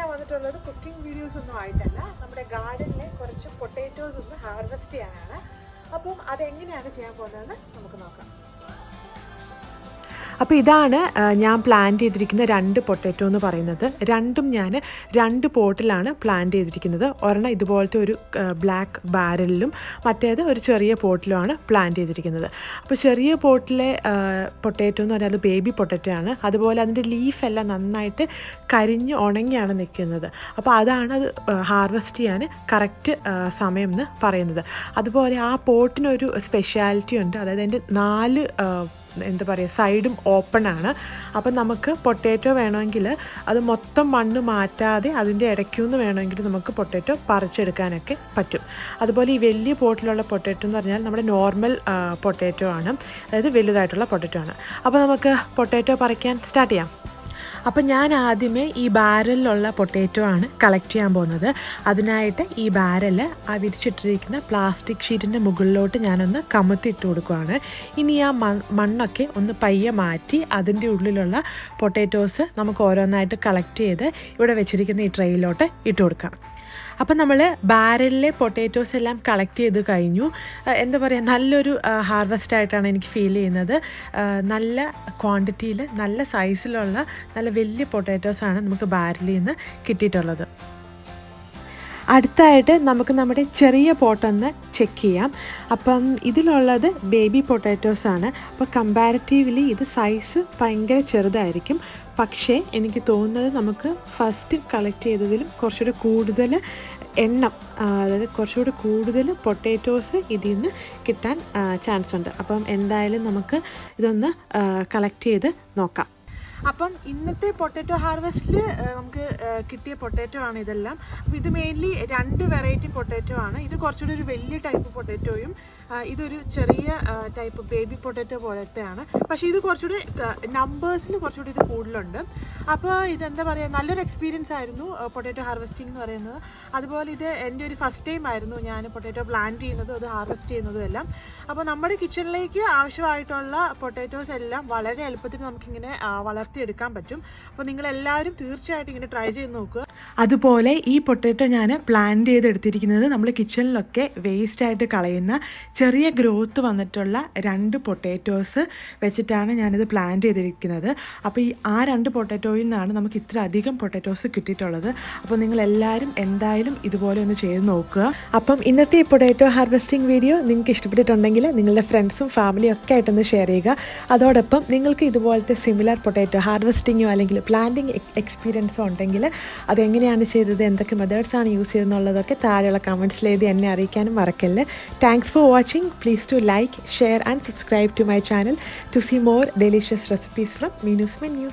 ഞാൻ വന്നിട്ടുള്ളത് cooking videos ഒന്നും ആയിട്ടല്ല, നമ്മുടെ ഗാർഡനിലെ കുറച്ച് പൊട്ടാറ്റോസ് ഒന്ന് ഹാർവെസ്റ്റ് ചെയ്യാനാണ്. അപ്പം അതെങ്ങനെയാണ് ചെയ്യാൻ പോകുന്നതെന്ന് നമുക്ക് നോക്കാം. അപ്പോൾ ഇതാണ് ഞാൻ പ്ലാന്റ് ചെയ്തിരിക്കുന്ന 2 പൊട്ടാറ്റോ എന്ന് പറയുന്നത്. രണ്ടും ഞാൻ 2 പോട്ടിലാണ് പ്ലാന്റ് ചെയ്തിരിക്കുന്നത്. ഒരെണ്ണം ഇതുപോലത്തെ ഒരു ബ്ലാക്ക് ബാരലിലും മറ്റേത് ഒരു ചെറിയ പോട്ടിലുമാണ് പ്ലാന്റ് ചെയ്തിരിക്കുന്നത്. അപ്പോൾ ചെറിയ പോട്ടിലെ പൊട്ടാറ്റോ എന്ന് പറഞ്ഞാൽ അത് ബേബി പൊട്ടാറ്റോ ആണ്. അതുപോലെ അതിൻ്റെ ലീഫെല്ലാം നന്നായിട്ട് കരിഞ്ഞ് ഉണങ്ങിയാണ് നിൽക്കുന്നത്. അപ്പോൾ അതാണ് അത് ഹാർവെസ്റ്റ് ചെയ്യാൻ കറക്റ്റ് സമയം എന്ന് പറയുന്നത്. അതുപോലെ ആ പോട്ടിനൊരു സ്പെഷ്യാലിറ്റി ഉണ്ട്. അതായത് അതിൻ്റെ 4 എന്താ പറയുക സൈഡും ഓപ്പൺ ആണ്. അപ്പം നമുക്ക് പൊട്ടാറ്റോ വേണമെങ്കിൽ അത് മൊത്തം മണ്ണ് മാറ്റാതെ അതിൻ്റെ ഇടയ്ക്കുനിന്ന് വേണമെങ്കിൽ നമുക്ക് പൊട്ടാറ്റോ പറിച്ചെടുക്കാനൊക്കെ പറ്റും. അതുപോലെ ഈ വലിയ പോട്ടിലുള്ള പൊട്ടാറ്റോ എന്ന് പറഞ്ഞാൽ നമ്മുടെ നോർമൽ പൊട്ടാറ്റോ ആണ്, അതായത് വലുതായിട്ടുള്ള പൊട്ടാറ്റോ ആണ്. അപ്പോൾ നമുക്ക് പൊട്ടാറ്റോ പറിക്കാൻ സ്റ്റാർട്ട് ചെയ്യാം. അപ്പം ഞാൻ ആദ്യമേ ഈ ബാരലിലുള്ള പൊട്ടാറ്റോ ആണ് കളക്ട് ചെയ്യാൻ പോകുന്നത്. അതിനായിട്ട് ഈ ബാരൽ ആ വിരിച്ചിട്ടിരിക്കുന്ന പ്ലാസ്റ്റിക് ഷീറ്റിൻ്റെ മുകളിലോട്ട് ഞാനൊന്ന് കമത്തിയിട്ട് കൊടുക്കുകയാണ്. ഇനി ആ മണ്ണൊക്കെ ഒന്ന് പയ്യെ മാറ്റി അതിൻ്റെ ഉള്ളിലുള്ള പൊട്ടാറ്റോസ് നമുക്ക് ഓരോന്നായിട്ട് കളക്ട് ചെയ്ത് ഇവിടെ വെച്ചിരിക്കുന്ന ഈ ട്രെയിലോട്ട് ഇട്ട് കൊടുക്കാം. അപ്പം നമ്മൾ ബാരലിലെ പൊട്ടാറ്റോസ് എല്ലാം കളക്ട് ചെയ്ത് കഴിഞ്ഞു. എന്താ പറയുക, നല്ലൊരു ഹാർവെസ്റ്റ് ആയിട്ടാണ് എനിക്ക് ഫീൽ ചെയ്യുന്നത്. നല്ല ക്വാണ്ടിറ്റിയിൽ നല്ല സൈസിലുള്ള നല്ല വലിയ പൊട്ടാറ്റോസാണ് നമുക്ക് ബാരലിൽ നിന്ന് കിട്ടിയിട്ടുള്ളത്. അടുത്തായിട്ട് നമുക്ക് നമ്മുടെ ചെറിയ പോട്ടൊന്ന് ചെക്ക് ചെയ്യാം. അപ്പം ഇതിലുള്ളത് ബേബി പൊട്ടാറ്റോസാണ്. അപ്പോൾ കമ്പാരിറ്റീവ്ലി ഇത് സൈസ് ഭയങ്കര ചെറുതായിരിക്കും. പക്ഷേ എനിക്ക് തോന്നുന്നത് നമുക്ക് ഫസ്റ്റ് കളക്ട് ചെയ്തതിലും കുറച്ചുകൂടി കൂടുതൽ എണ്ണം, അതായത് കുറച്ചുകൂടി കൂടുതൽ പൊട്ടാറ്റോസ് ഇതിൽ നിന്ന് കിട്ടാൻ ചാൻസ് ഉണ്ട്. അപ്പം എന്തായാലും നമുക്ക് ഇതൊന്ന് കളക്ട് ചെയ്ത് നോക്കാം. അപ്പം ഇന്നത്തെ പൊട്ടാറ്റോ ഹാർവെസ്റ്റിൽ നമുക്ക് കിട്ടിയ പൊട്ടാറ്റോ ആണ് ഇതെല്ലാം. അപ്പോൾ ഇത് മെയിൻലി 2 വെറൈറ്റി പൊട്ടാറ്റോ ആണ്. ഇത് കുറച്ചുകൂടി ഒരു വലിയ ടൈപ്പ് പൊട്ടാറ്റോയും ഇതൊരു ചെറിയ ടൈപ്പ് ബേബി പൊട്ടാറ്റോ പോലത്തെയാണ്. പക്ഷേ ഇത് കുറച്ചുകൂടി നമ്പേഴ്സിൽ കുറച്ചുകൂടി ഇത് കൂടുതലുണ്ട്. അപ്പോൾ ഇതെന്താ പറയുക, നല്ലൊരു എക്സ്പീരിയൻസ് ആയിരുന്നു പൊട്ടാറ്റോ ഹാർവെസ്റ്റിംഗ് എന്ന് പറയുന്നത്. അതുപോലെ ഇത് എൻ്റെ ഒരു ഫസ്റ്റ് ടൈം ആയിരുന്നു ഞാൻ പൊട്ടാറ്റോ പ്ലാന്റ് ചെയ്യുന്നതും അത് ഹാർവെസ്റ്റ് ചെയ്യുന്നതും എല്ലാം. അപ്പോൾ നമ്മുടെ കിച്ചണിലേക്ക് ആവശ്യമായിട്ടുള്ള പൊട്ടാറ്റോസ് എല്ലാം വളരെ എളുപ്പത്തിൽ നമുക്കിങ്ങനെ വളർത്തിയെടുക്കാൻ പറ്റും. അപ്പോൾ നിങ്ങളെല്ലാവരും തീർച്ചയായിട്ടും ഇങ്ങനെ ട്രൈ ചെയ്ത് നോക്കുക. അതുപോലെ ഈ പൊട്ടാറ്റോ ഞാൻ പ്ലാന്റ് ചെയ്തെടുത്തിരിക്കുന്നത് നമ്മൾ കിച്ചണിലൊക്കെ വേസ്റ്റായിട്ട് കളയുന്ന ചെറിയ ഗ്രോത്ത് വന്നിട്ടുള്ള 2 പൊട്ടാറ്റോസ് വെച്ചിട്ടാണ് ഞാനിത് പ്ലാന്റ് ചെയ്തിരിക്കുന്നത്. അപ്പോൾ ആ 2 പൊട്ടാറ്റോയിൽ നിന്നാണ് നമുക്ക് ഇത്ര അധികം പൊട്ടാറ്റോസ് കിട്ടിയിട്ടുള്ളത്. അപ്പോൾ നിങ്ങളെല്ലാവരും എന്തായാലും ഇതുപോലെ ഒന്ന് ചെയ്ത് നോക്കുക. അപ്പം ഇന്നത്തെ ഈ പൊട്ടാറ്റോ ഹാർവെസ്റ്റിംഗ് വീഡിയോ നിങ്ങൾക്ക് ഇഷ്ടപ്പെട്ടിട്ടുണ്ടെങ്കിൽ നിങ്ങളുടെ ഫ്രണ്ട്സും ഫാമിലിയും ഒക്കെ ആയിട്ടൊന്ന് ഷെയർ ചെയ്യുക. അതോടൊപ്പം നിങ്ങൾക്ക് ഇതുപോലത്തെ സിമിലർ പൊട്ടാറ്റോ ഹാർവെസ്റ്റിങ്ങോ അല്ലെങ്കിൽ പ്ലാന്റിങ് എക്സ്പീരിയൻസോ ഉണ്ടെങ്കിൽ അതെങ്ങനെയാണ് ചെയ്തത്, എന്തൊക്കെ മെത്തേഡ്സാണ് യൂസ് ചെയ്തെന്നുള്ളതൊക്കെ താഴെയുള്ള കമൻറ്റ്സിൽ എഴുതി എന്നെ അറിയിക്കാനും മറക്കല്ലേ. Thanks for watching. Please do like, share and subscribe to my channel to see more delicious recipes from Meenu's Menu.